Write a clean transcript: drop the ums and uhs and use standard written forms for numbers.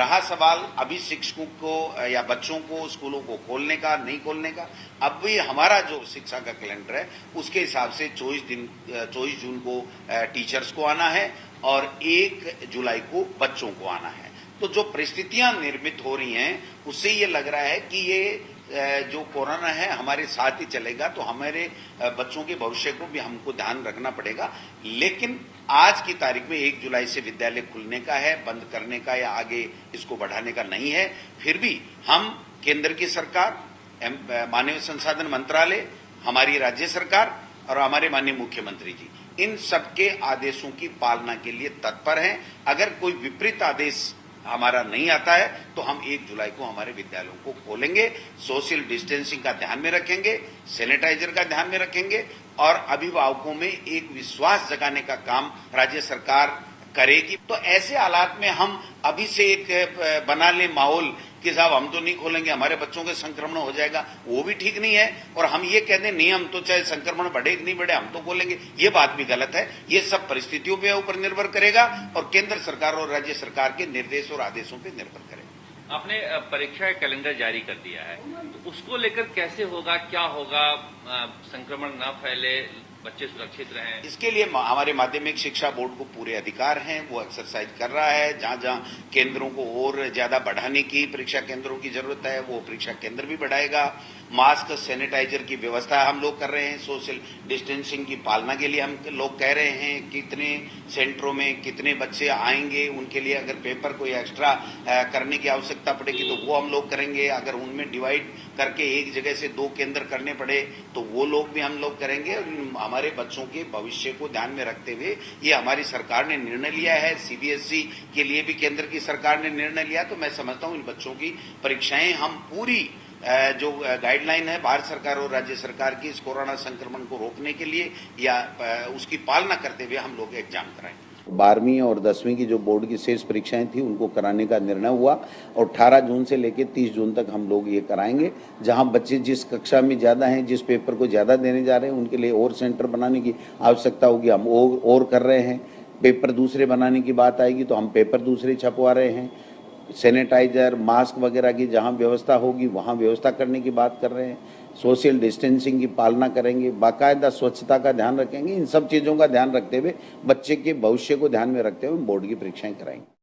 रहा सवाल अभी शिक्षकों को या बच्चों को स्कूलों को खोलने का नहीं खोलने का, अब भी हमारा जो शिक्षा का कैलेंडर है उसके हिसाब से 24 जून को टीचर्स को आना है और 1 जुलाई को बच्चों को आना है। तो जो परिस्थितियां निर्मित हो रही हैं उससे ये लग रहा है कि ये जो कोरोना है हमारे साथ ही चलेगा, तो हमारे बच्चों के भविष्य को भी हमको ध्यान रखना पड़ेगा। लेकिन आज की तारीख में 1 जुलाई से विद्यालय खुलने का है, बंद करने का या आगे इसको बढ़ाने का नहीं है। फिर भी हम केंद्र की सरकार, मानव संसाधन मंत्रालय, हमारी राज्य सरकार और हमारे माननीय मुख्यमंत्री जी, इन सबके आदेशों की पालना के लिए तत्पर हैं। अगर कोई विपरीत आदेश हमारा नहीं आता है तो हम 1 जुलाई को हमारे विद्यालयों को खोलेंगे, सोशल डिस्टेंसिंग का ध्यान में रखेंगे, सैनिटाइजर का ध्यान में रखेंगे और अभिभावकों में एक विश्वास जगाने का काम राज्य सरकार करेगी। तो ऐसे हालात में हम अभी से एक बना लें माहौल कि साहब हम तो नहीं खोलेंगे, हमारे बच्चों के संक्रमण हो जाएगा, वो भी ठीक नहीं है। और हम ये कह दें नहीं हम तो चाहे संक्रमण बढ़े कि नहीं बढ़े हम तो खोलेंगे, ये बात भी गलत है। ये सब परिस्थितियों पे ऊपर निर्भर करेगा और केंद्र सरकार और राज्य सरकार के निर्देश और आदेशों पे निर्भर करेगा। आपने परीक्षा का कैलेंडर जारी कर दिया है, तो उसको लेकर कैसे होगा, क्या होगा, संक्रमण न फैले, बच्चे सुरक्षित रहें? इसके लिए हमारे माध्यमिक शिक्षा बोर्ड को पूरे अधिकार हैं, वो एक्सरसाइज कर रहा है। जहां जहां केंद्रों को और ज्यादा बढ़ाने की, परीक्षा केंद्रों की जरूरत है, वो परीक्षा केंद्र भी बढ़ाएगा। मास्क, सैनिटाइजर की व्यवस्था हम लोग कर रहे हैं। सोशल डिस्टेंसिंग की पालना के लिए हम लोग कह रहे हैं कितने सेंटरों में कितने बच्चे आएंगे, उनके लिए अगर पेपर कोई एक्स्ट्रा करने की आवश्यकता पड़ेगी तो वो हम लोग करेंगे। अगर उनमें डिवाइड करके एक जगह से 2 केंद्र करने पड़े तो वो लोग भी हम लोग करेंगे। हमारे बच्चों के भविष्य को ध्यान में रखते हुए ये हमारी सरकार ने निर्णय लिया है। सीबीएसई के लिए भी केंद्र की सरकार ने निर्णय लिया। तो मैं समझता हूं इन बच्चों की परीक्षाएं हम पूरी जो गाइडलाइन है भारत सरकार और राज्य सरकार की इस कोरोना संक्रमण को रोकने के लिए या उसकी पालना करते हुए हम लोग एग्जाम कराएंगे। 12वीं और 10वीं की जो बोर्ड की शेष परीक्षाएं थी उनको कराने का निर्णय हुआ और 18 जून से लेकर 30 जून तक हम लोग ये कराएंगे। जहां बच्चे जिस कक्षा में ज़्यादा हैं, जिस पेपर को ज़्यादा देने जा रहे हैं, उनके लिए और सेंटर बनाने की आवश्यकता होगी, हम और कर रहे हैं। पेपर दूसरे बनाने की बात आएगी तो हम पेपर दूसरे छपवा रहे हैं। सैनिटाइजर, मास्क वगैरह की जहां व्यवस्था होगी वहां व्यवस्था करने की बात कर रहे हैं। सोशल डिस्टेंसिंग की पालना करेंगे, बाकायदा स्वच्छता का ध्यान रखेंगे। इन सब चीज़ों का ध्यान रखते हुए, बच्चे के भविष्य को ध्यान में रखते हुए बोर्ड की परीक्षाएं कराएंगे।